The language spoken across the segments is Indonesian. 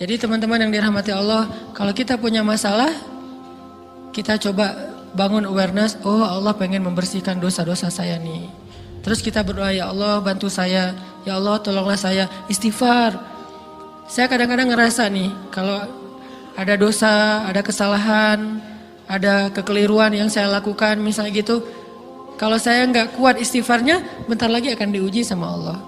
Jadi teman-teman yang dirahmati Allah, kalau kita punya masalah, kita coba bangun awareness, oh Allah pengen membersihkan dosa-dosa saya nih. Terus kita berdoa, ya Allah bantu saya, ya Allah tolonglah saya, istighfar. Saya kadang-kadang ngerasa nih, kalau ada dosa, ada kesalahan, ada kekeliruan yang saya lakukan misalnya gitu, kalau saya nggak kuat istighfarnya, bentar lagi akan diuji sama Allah.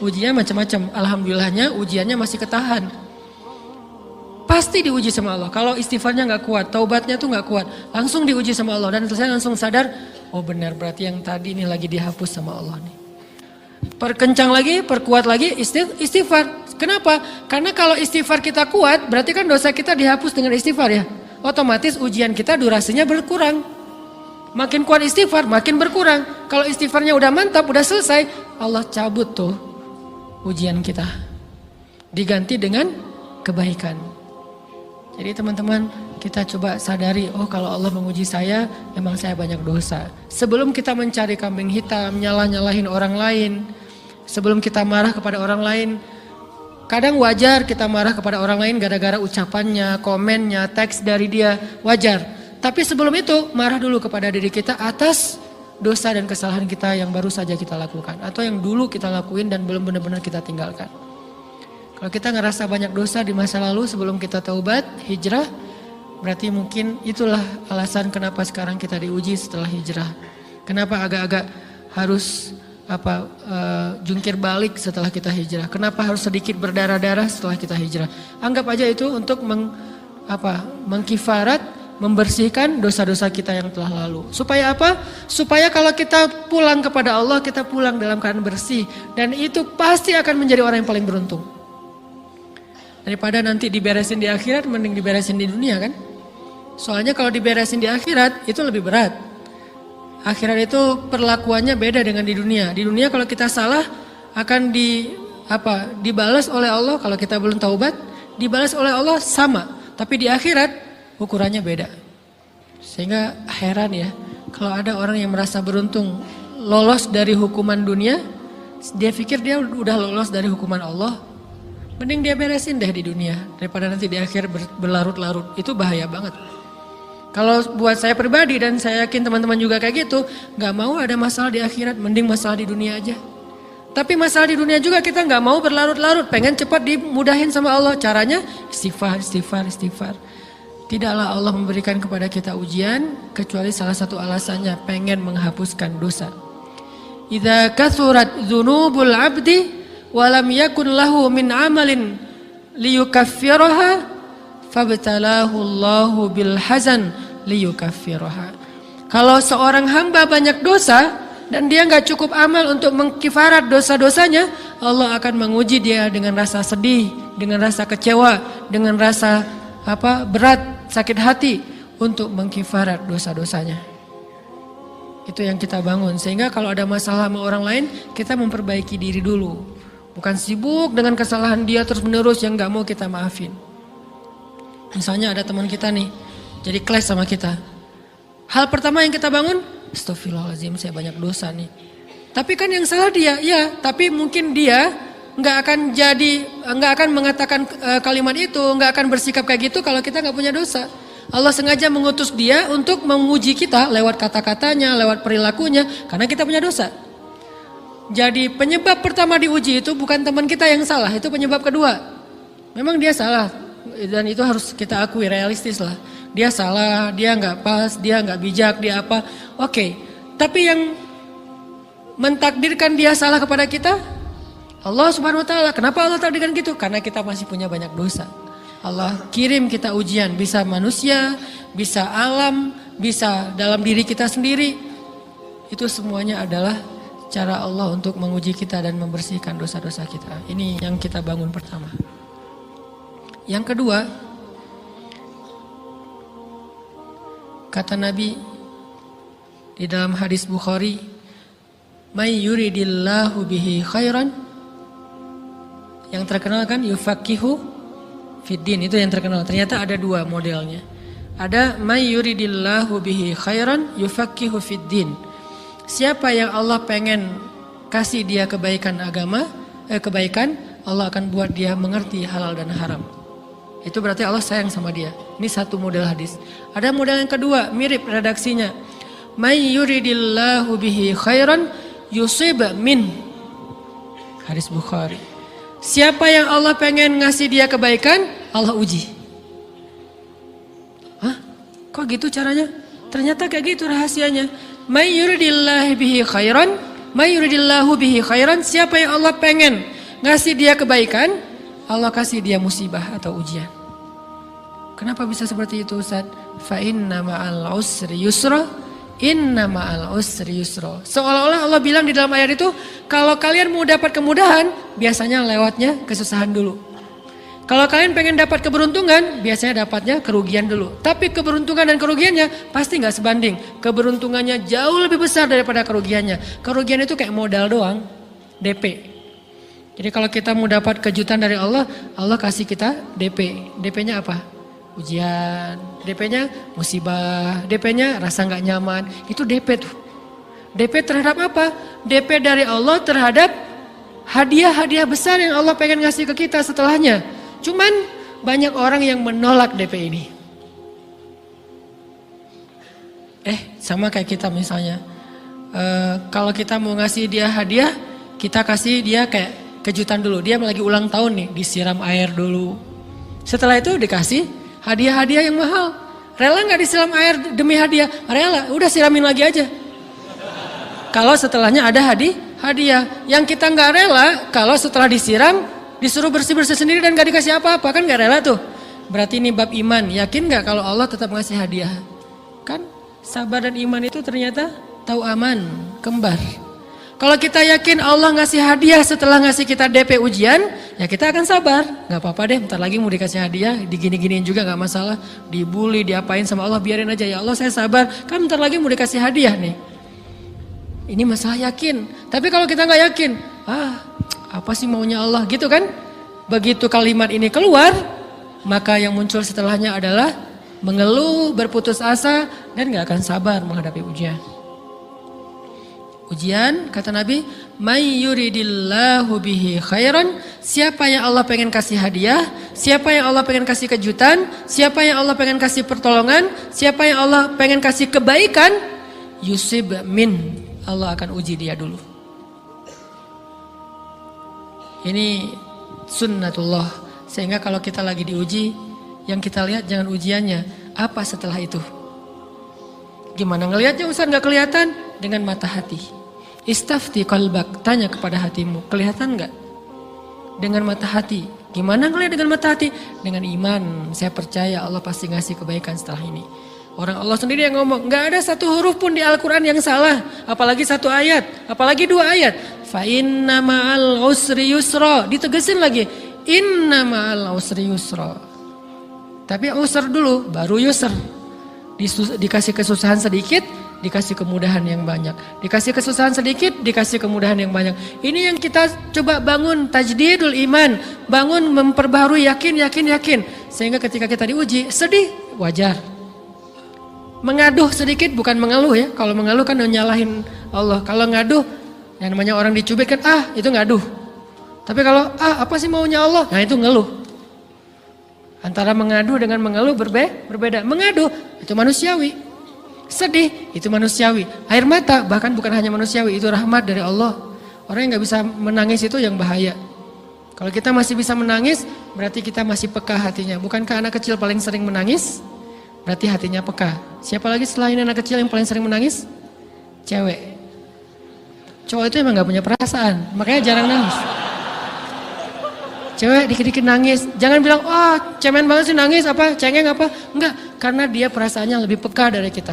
Ujinya macam-macam, alhamdulillahnya ujiannya masih ketahan. Pasti diuji sama Allah. Kalau istighfarnya nggak kuat, taubatnya tuh nggak kuat, langsung diuji sama Allah. Dan saya langsung sadar, oh benar berarti yang tadi ini lagi dihapus sama Allah nih. Perkencang lagi, perkuat lagi istighfar. Kenapa? Karena kalau istighfar kita kuat, berarti kan dosa kita dihapus dengan istighfar ya. Otomatis ujian kita durasinya berkurang. Makin kuat istighfar, makin berkurang. Kalau istighfarnya udah mantap, udah selesai, Allah cabut tuh ujian kita. Diganti dengan kebaikan. Jadi teman-teman, kita coba sadari, oh kalau Allah menguji saya, memang saya banyak dosa. Sebelum kita mencari kambing hitam, nyalah-nyalahin orang lain, sebelum kita marah kepada orang lain, kadang wajar kita marah kepada orang lain gara-gara ucapannya, komennya, teks dari dia, wajar. Tapi sebelum itu, marah dulu kepada diri kita atas dosa dan kesalahan kita yang baru saja kita lakukan. Atau yang dulu kita lakuin dan belum benar-benar kita tinggalkan. Kalau kita ngerasa banyak dosa di masa lalu sebelum kita taubat, hijrah, berarti mungkin itulah alasan kenapa sekarang kita diuji setelah hijrah. Kenapa agak-agak harus jungkir balik setelah kita hijrah. Kenapa harus sedikit berdarah-darah setelah kita hijrah. Anggap aja itu untuk mengkifarat, membersihkan dosa-dosa kita yang telah lalu. Supaya apa? Supaya kalau kita pulang kepada Allah, kita pulang dalam keadaan bersih. Dan itu pasti akan menjadi orang yang paling beruntung. Daripada nanti diberesin di akhirat, mending diberesin di dunia kan. Soalnya kalau diberesin di akhirat, itu lebih berat. Akhirat itu perlakuannya beda dengan di dunia. Di dunia kalau kita salah, akan dibalas oleh Allah. Kalau kita belum taubat, dibalas oleh Allah sama. Tapi di akhirat, ukurannya beda. Sehingga heran ya, kalau ada orang yang merasa beruntung lolos dari hukuman dunia, dia pikir dia udah lolos dari hukuman Allah. Mending dia beresin deh di dunia daripada nanti di akhir berlarut-larut. Itu bahaya banget. Kalau buat saya pribadi dan saya yakin teman-teman juga kayak gitu, gak mau ada masalah di akhirat, mending masalah di dunia aja. Tapi masalah di dunia juga kita gak mau berlarut-larut, pengen cepat dimudahin sama Allah. Caranya istighfar. Tidaklah Allah memberikan kepada kita ujian kecuali salah satu alasannya pengen menghapuskan dosa. Idza kathurat dzunubul 'abdi walam yakun lahu min amalin liyukaffiraha fabtalahu Allahu bil hazan liyukaffiraha. Kalau seorang hamba banyak dosa dan dia nggak cukup amal untuk mengkifarat dosa-dosanya, Allah akan menguji dia dengan rasa sedih, dengan rasa kecewa, dengan rasa berat, sakit hati untuk mengkifarat dosa-dosanya. Itu yang kita bangun, sehingga kalau ada masalah sama orang lain, kita memperbaiki diri dulu. Bukan sibuk dengan kesalahan dia terus menerus yang gak mau kita maafin. Misalnya ada teman kita nih, jadi clash sama kita. Hal pertama yang kita bangun, astagfirullahaladzim saya banyak dosa nih. Tapi kan yang salah dia, ya. Tapi mungkin dia gak akan mengatakan kalimat itu, gak akan bersikap kayak gitu kalau kita gak punya dosa. Allah sengaja mengutus dia untuk menguji kita lewat kata-katanya, lewat perilakunya, karena kita punya dosa. Jadi penyebab pertama diuji itu bukan teman kita yang salah, itu penyebab kedua. Memang dia salah dan itu harus kita akui, realistis lah. Dia salah, dia nggak pas, dia nggak bijak, dia apa. Oke, tapi yang mentakdirkan dia salah kepada kita, Allah Subhanahu Wa Taala. Kenapa Allah takdirkan gitu? Karena kita masih punya banyak dosa. Allah kirim kita ujian, bisa manusia, bisa alam, bisa dalam diri kita sendiri. Itu semuanya adalah cara Allah untuk menguji kita dan membersihkan dosa-dosa kita. Ini yang kita bangun pertama. Yang kedua, kata Nabi di dalam hadis Bukhari, "May yuridillahu bihi khairan." Yang terkenal kan yufaqihu fiddin, itu yang terkenal. Ternyata ada dua modelnya. Ada may yuridillahu bihi khairan yufaqihu fiddin. Siapa yang Allah pengen kasih dia kebaikan agama, kebaikan, Allah akan buat dia mengerti halal dan haram. itu berarti Allah sayang sama dia. Ini satu model hadis. Ada model yang kedua, mirip redaksinya. May yuridillahu bihi khairan yusib min. Hadis Bukhari. Siapa yang Allah pengen ngasih dia kebaikan, Allah uji. Hah? Kok gitu caranya? Ternyata kayak gitu rahasianya. May yuridillahu bihi khairan, may yuridillahu bihi khairan. Siapa yang Allah pengen ngasih dia kebaikan, Allah kasih dia musibah atau ujian. Kenapa bisa seperti itu, Ustaz? Fa inna ma'al usri yusra, inna ma'al usri yusra. Seolah-olah Allah bilang di dalam ayat itu, kalau kalian mau dapat kemudahan, biasanya lewatnya kesusahan dulu. Kalau kalian pengen dapat keberuntungan, biasanya dapatnya kerugian dulu. Tapi keberuntungan dan kerugiannya pasti nggak sebanding. Keberuntungannya jauh lebih besar daripada kerugiannya. Kerugian itu kayak modal doang, DP. Jadi kalau kita mau dapat kejutan dari Allah, Allah kasih kita DP. DP-nya apa? Ujian. DP-nya musibah. DP-nya rasa nggak nyaman. Itu DP tuh. DP terhadap apa? DP dari Allah terhadap hadiah-hadiah besar yang Allah pengen ngasih ke kita setelahnya. Cuman banyak orang yang menolak DP ini. Sama kayak kita misalnya. Kalau kita mau ngasih dia hadiah, kita kasih dia kayak kejutan dulu. Dia lagi ulang tahun nih, disiram air dulu. Setelah itu dikasih hadiah-hadiah yang mahal. Rela gak disiram air demi hadiah? Rela, udah siramin lagi aja. Kalau setelahnya ada hadiah. Yang kita gak rela, kalau setelah disiram, disuruh bersih-bersih sendiri dan gak dikasih apa-apa. Kan gak rela tuh. Berarti ini bab iman. Yakin gak kalau Allah tetap ngasih hadiah? Kan sabar dan iman itu ternyata tahu aman, kembar. Kalau kita yakin Allah ngasih hadiah setelah ngasih kita DP ujian, ya kita akan sabar. Gak apa-apa deh, bentar lagi mau dikasih hadiah, digini-giniin juga gak masalah. Dibully, diapain sama Allah, biarin aja. Ya Allah saya sabar, kan bentar lagi mau dikasih hadiah nih. Ini masalah yakin. Tapi kalau kita gak yakin, apa sih maunya Allah gitu kan? Begitu kalimat ini keluar, maka yang muncul setelahnya adalah mengeluh, berputus asa, dan gak akan sabar menghadapi ujian. Ujian, kata Nabi, may yuridillahu bihi khairan. Siapa yang Allah pengen kasih hadiah, siapa yang Allah pengen kasih kejutan, siapa yang Allah pengen kasih pertolongan, siapa yang Allah pengen kasih kebaikan, yusib min. Allah akan uji dia dulu. Ini sunnatullah. Sehingga kalau kita lagi diuji, yang kita lihat jangan ujiannya, apa setelah itu. Gimana ngelihatnya Ustaz gak kelihatan? Dengan mata hati. Istafti qalbak, tanya kepada hatimu, kelihatan gak? Dengan mata hati. Gimana ngelihat dengan mata hati? Dengan iman, saya percaya Allah pasti ngasih kebaikan setelah ini. Orang Allah sendiri yang ngomong, gak ada satu huruf pun di Al-Quran yang salah. Apalagi satu ayat, apalagi dua ayat. Fa inna ma'al usri yusra, ditegesin lagi. Inna ma'al usri yusra. Tapi usr dulu, baru yusr. Dikasih kesusahan sedikit, dikasih kemudahan yang banyak. Dikasih kesusahan sedikit, dikasih kemudahan yang banyak. Ini yang kita coba bangun tajdidul iman. Bangun memperbaharui yakin. Sehingga ketika kita diuji, sedih, wajar. Mengaduh sedikit bukan mengeluh ya. Kalau mengeluh kan nyalahin Allah. Kalau ngaduh, yang namanya orang dicubit kan, itu ngaduh. Tapi kalau, apa sih maunya Allah? Nah itu ngeluh. Antara mengadu dengan mengeluh berbeda. Mengadu itu manusiawi. Sedih itu manusiawi. Air mata bahkan bukan hanya manusiawi, itu rahmat dari Allah. Orang yang gak bisa menangis itu yang bahaya. Kalau kita masih bisa menangis, berarti kita masih peka hatinya. Bukankah anak kecil paling sering menangis? Berarti hatinya peka. Siapa lagi selain anak kecil yang paling sering menangis? Cewek. Cowok itu emang gak punya perasaan, makanya jarang nangis. Cewek dikit-dikit nangis, jangan bilang, cemen banget sih nangis, cengeng apa. Enggak, karena dia perasaannya lebih peka dari kita.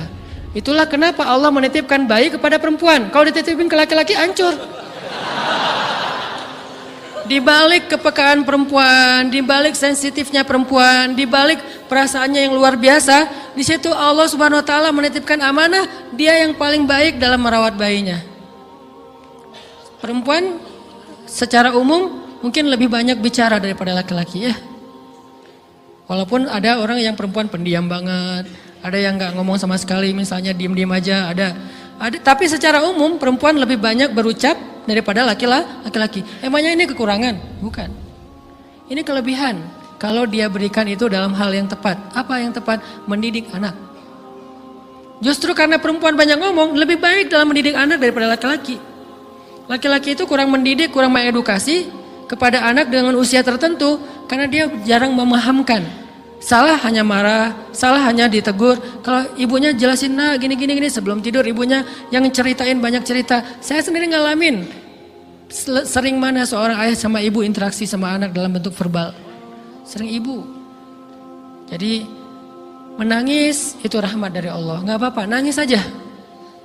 Itulah kenapa Allah menitipkan bayi kepada perempuan. Kalau dititipin ke laki-laki hancur. Di balik kepekaan perempuan, di balik sensitifnya perempuan, di balik perasaannya yang luar biasa, di situ Allah Subhanahu wa taala menitipkan amanah, dia yang paling baik dalam merawat bayinya. Perempuan secara umum mungkin lebih banyak bicara daripada laki-laki ya. Walaupun ada orang yang perempuan pendiam banget, ada yang nggak ngomong sama sekali, misalnya diem-diem aja, ada. Tapi secara umum perempuan lebih banyak berucap daripada laki-laki. Emangnya ini kekurangan? Bukan. Ini kelebihan. kalau dia berikan itu dalam hal yang tepat. Apa yang tepat? Mendidik anak. Justru karena perempuan banyak ngomong, lebih baik dalam mendidik anak daripada laki-laki. Laki-laki itu kurang mendidik, kurang mengedukasi kepada anak dengan usia tertentu karena dia jarang memahamkan. Salah hanya marah, salah hanya ditegur. Kalau ibunya jelasin, nah gini sebelum tidur ibunya yang ceritain banyak cerita. Saya sendiri ngalamin sering mana seorang ayah sama ibu interaksi sama anak dalam bentuk verbal. Sering ibu. Jadi menangis itu rahmat dari Allah. Gak apa-apa, nangis saja.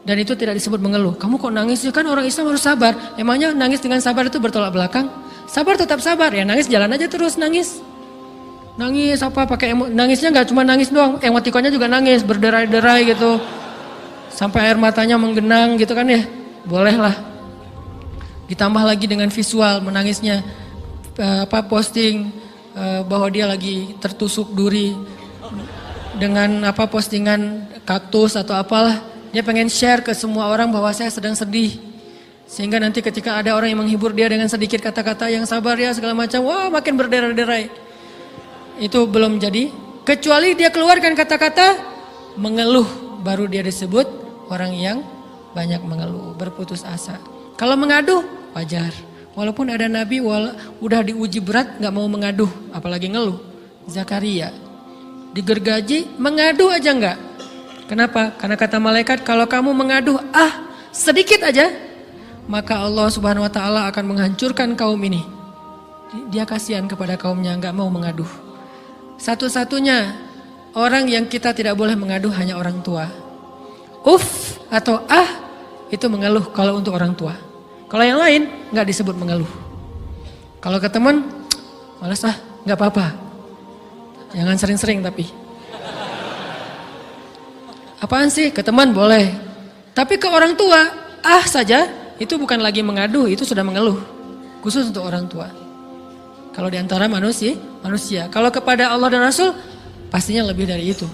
Dan itu tidak disebut mengeluh. Kamu kok nangis? Kan orang Islam harus sabar. Emangnya nangis dengan sabar itu bertolak belakang? Sabar tetap sabar. Ya nangis jalan aja terus nangis. Nangis apa pakai nangisnya nggak cuma nangis doang, emotikonnya juga nangis, berderai-derai gitu. Sampai air matanya menggenang gitu kan ya. Boleh lah. Ditambah lagi dengan visual menangisnya posting bahwa dia lagi tertusuk duri dengan postingan kaktus atau apalah. Dia pengen share ke semua orang bahwa saya sedang sedih. Sehingga nanti ketika ada orang yang menghibur dia dengan sedikit kata-kata yang sabar ya segala macam, wah makin berderai-derai. Itu belum jadi, kecuali dia keluarkan kata-kata mengeluh, baru dia disebut orang yang banyak mengeluh, berputus asa. Kalau mengaduh wajar, walaupun ada nabi udah diuji berat gak mau mengaduh, apalagi ngeluh. Zakaria digergaji mengadu aja enggak. Kenapa? Karena kata malaikat kalau kamu mengaduh sedikit aja, maka Allah Subhanahu wa taala akan menghancurkan kaum ini. Dia kasihan kepada kaumnya, enggak mau mengaduh. Satu-satunya orang yang kita tidak boleh mengadu hanya orang tua. Atau itu mengeluh kalau untuk orang tua. Kalau yang lain enggak disebut mengeluh. Kalau ke teman, malas enggak apa-apa. Jangan sering-sering tapi. Apaan sih? Ke teman boleh. Tapi ke orang tua, saja itu bukan lagi mengadu, itu sudah mengeluh. Khusus untuk orang tua. Kalau diantara manusia. Kalau kepada Allah dan Rasul, pastinya lebih dari itu.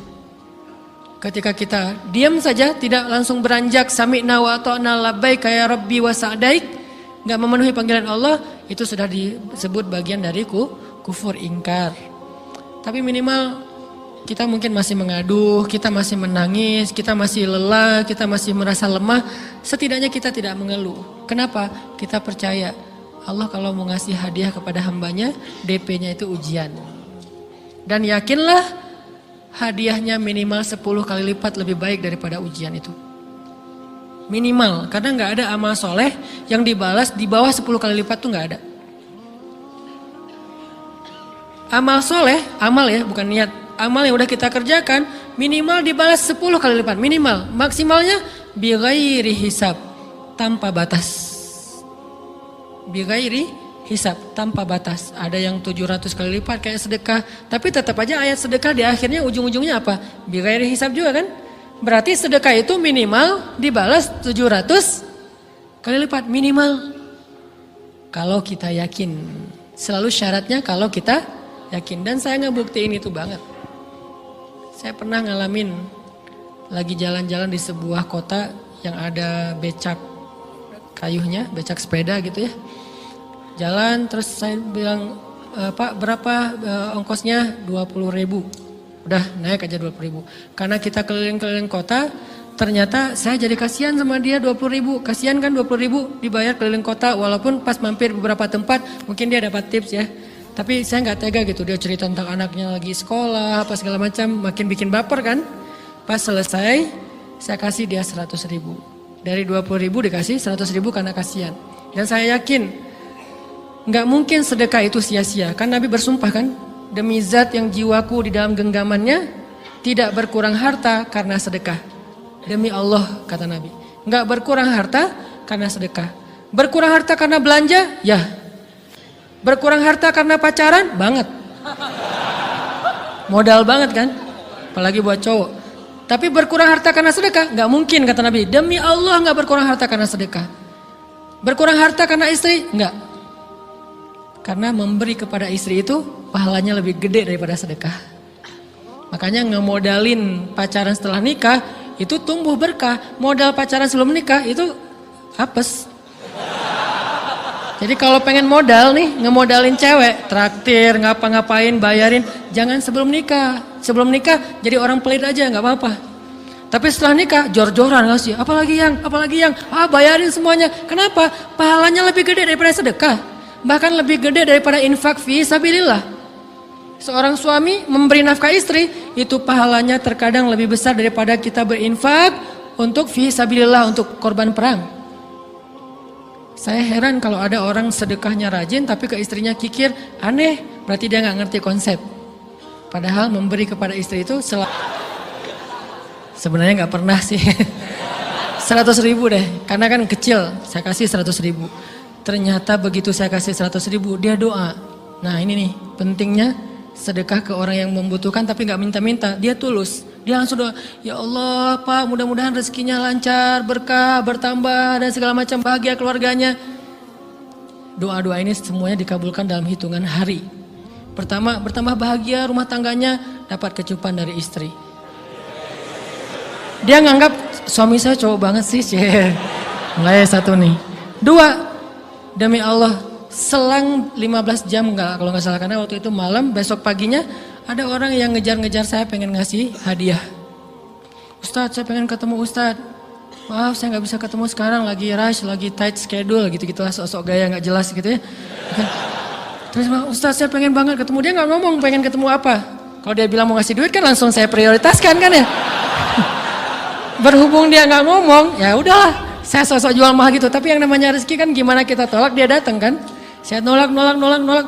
Ketika kita diam saja, tidak langsung beranjak sami'na wa ata'na labbaik ya rabbi wa sa'daik, enggak memenuhi panggilan Allah, itu sudah disebut bagian dari kufur ingkar. Tapi minimal kita mungkin masih mengaduh, kita masih menangis, kita masih lelah, kita masih merasa lemah, setidaknya kita tidak mengeluh. Kenapa? Kita percaya Allah kalau mau ngasih hadiah kepada hambanya, DP-nya itu ujian. Dan yakinlah hadiahnya minimal 10 kali lipat lebih baik daripada ujian itu. Minimal, karena gak ada amal soleh yang dibalas di bawah 10 kali lipat tuh gak ada. Amal soleh, amal ya bukan niat. Amal yang udah kita kerjakan minimal dibalas 10 kali lipat. Minimal, maksimalnya bighairi hisab, tanpa batas. Bighairi hisab, tanpa batas. Ada yang 700 kali lipat kayak sedekah. Tapi tetap aja ayat sedekah di akhirnya ujung-ujungnya apa? Bighairi hisab juga kan? Berarti sedekah itu minimal dibalas 700 kali lipat. Minimal. Kalau kita yakin. Selalu syaratnya kalau kita yakin. Dan saya ngebuktiin itu banget. Saya pernah ngalamin lagi jalan-jalan di sebuah kota yang ada becak kayuhnya, becak sepeda gitu ya. Jalan terus saya bilang, Pak berapa ongkosnya? 20.000. Udah naik aja 20.000. Karena kita keliling-keliling kota, ternyata saya jadi kasihan sama dia 20.000. Kasihan kan 20.000 dibayar keliling kota, walaupun pas mampir beberapa tempat mungkin dia dapat tips ya. Tapi saya nggak tega gitu, dia cerita tentang anaknya lagi sekolah, apa segala macam, makin bikin baper kan. Pas selesai, saya kasih dia 100.000. Dari 20.000 dikasih 100.000 karena kasihan. Dan saya yakin, nggak mungkin sedekah itu sia-sia. Kan Nabi bersumpah kan, demi zat yang jiwaku di dalam genggamannya, tidak berkurang harta karena sedekah. Demi Allah kata Nabi, nggak berkurang harta karena sedekah. Berkurang harta karena belanja? Ya. Berkurang harta karena pacaran? Banget. Modal banget kan? Apalagi buat cowok. Tapi berkurang harta karena sedekah? Gak mungkin kata Nabi. Demi Allah gak berkurang harta karena sedekah. Berkurang harta karena istri? Enggak. Karena memberi kepada istri itu pahalanya lebih gede daripada sedekah. Makanya ngemodalin pacaran setelah nikah itu tumbuh berkah. Modal pacaran sebelum nikah itu apes. Jadi kalau pengen modal nih, ngemodalin cewek, traktir, ngapa-ngapain, bayarin, jangan sebelum nikah. Sebelum nikah jadi orang pelit aja, nggak apa-apa. Tapi setelah nikah, jor-joran ngasih, apalagi yang, bayarin semuanya. Kenapa? Pahalanya lebih gede daripada sedekah. Bahkan lebih gede daripada infak fi sabilillah. Seorang suami memberi nafkah istri, itu pahalanya terkadang lebih besar daripada kita berinfak untuk fi sabilillah, untuk korban perang. Saya heran kalau ada orang sedekahnya rajin tapi ke istrinya kikir, aneh, berarti dia nggak ngerti konsep. Padahal memberi kepada istri itu sebenarnya nggak pernah sih. 100.000 deh, karena kan kecil, saya kasih 100.000. Ternyata begitu saya kasih 100.000, dia doa. Nah ini nih pentingnya sedekah ke orang yang membutuhkan tapi nggak minta-minta, dia tulus. Dia langsung doa, ya Allah Pak, mudah-mudahan rezekinya lancar, berkah, bertambah dan segala macam, bahagia keluarganya. Doa-doa ini semuanya dikabulkan dalam hitungan hari. Pertama, bertambah bahagia rumah tangganya, dapat kecupan dari istri. Dia nganggap suami saya cowok banget sih, mulai satu nih. Dua, demi Allah, selang 15 jam kalau nggak salah, karena waktu itu malam, besok paginya ada orang yang ngejar-ngejar saya pengen ngasih hadiah. Ustadz, saya pengen ketemu Ustadz. Maaf, saya nggak bisa ketemu sekarang, lagi rush, lagi tight schedule, gitu-gitulah, sosok gaya nggak jelas gitu ya. Terus Ustadz, saya pengen banget ketemu. Dia nggak ngomong pengen ketemu apa. Kalau dia bilang mau ngasih duit kan langsung saya prioritaskan kan ya. Berhubung dia nggak ngomong, ya udahlah, saya sosok jual mahal gitu. Tapi yang namanya rezeki kan gimana kita tolak, dia datang kan. Saya nolak,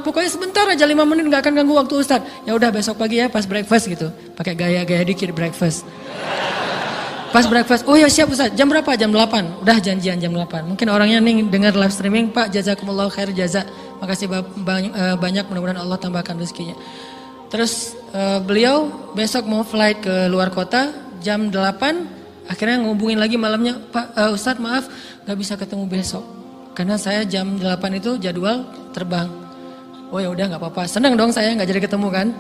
pokoknya sebentar aja 5 menit gak akan ganggu waktu Ustadz. Ya udah besok pagi ya pas breakfast gitu. Pakai gaya-gaya dikit breakfast. Pas breakfast, oh ya siap Ustadz, jam berapa? Jam 8. Udah janjian jam 8. Mungkin orangnya nih dengar live streaming, Pak jazakumullah khair jaza. Makasih banyak, mudah-mudahan Allah tambahkan rezekinya. Terus beliau besok mau flight ke luar kota jam 8. Akhirnya ngubungin lagi malamnya, Pak Ustadz maaf gak bisa ketemu besok. Karena saya jam 8 itu jadwal terbang. Oh ya udah nggak apa-apa. Seneng dong saya nggak jadi ketemu kan.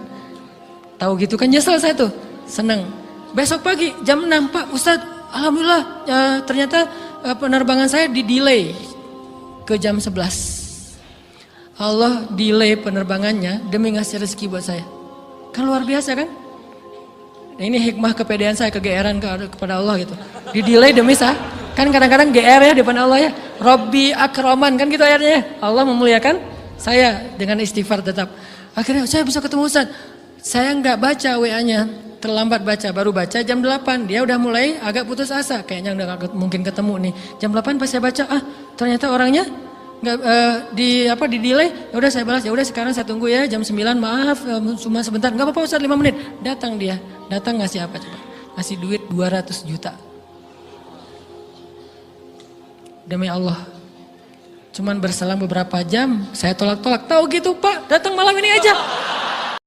Tahu gitu kan nyesel saya tuh. Seneng. Besok pagi jam 6 Pak Ustadz. Alhamdulillah ternyata penerbangan saya di delay ke jam 11. Allah delay penerbangannya demi ngasih rezeki buat saya. Kan luar biasa kan. Nah, ini hikmah kepedean saya, kegeeran kepada Allah gitu. Di delay demi saya. Kan kadang-kadang GR ya di depan Allah ya. Robbi akroman kan gitu ayatnya. Allah memuliakan saya dengan istighfar tetap. Akhirnya saya bisa ketemu Ustaz. Saya nggak baca WA-nya. Terlambat baca, baru baca jam 8. Dia udah mulai agak putus asa. Kayaknya udah gak mungkin ketemu nih. Jam 8 pas saya baca, ternyata orangnya nggak di delay. Ya udah saya balas, ya udah sekarang saya tunggu ya jam 9. Maaf cuma sebentar. Nggak apa-apa Ustaz 5 menit. Datang dia. Datang ngasih apa coba? Ngasih duit 200 juta. Demi Allah, cuman berselang beberapa jam, saya tolak-tolak. Tahu gitu Pak, datang malam ini aja.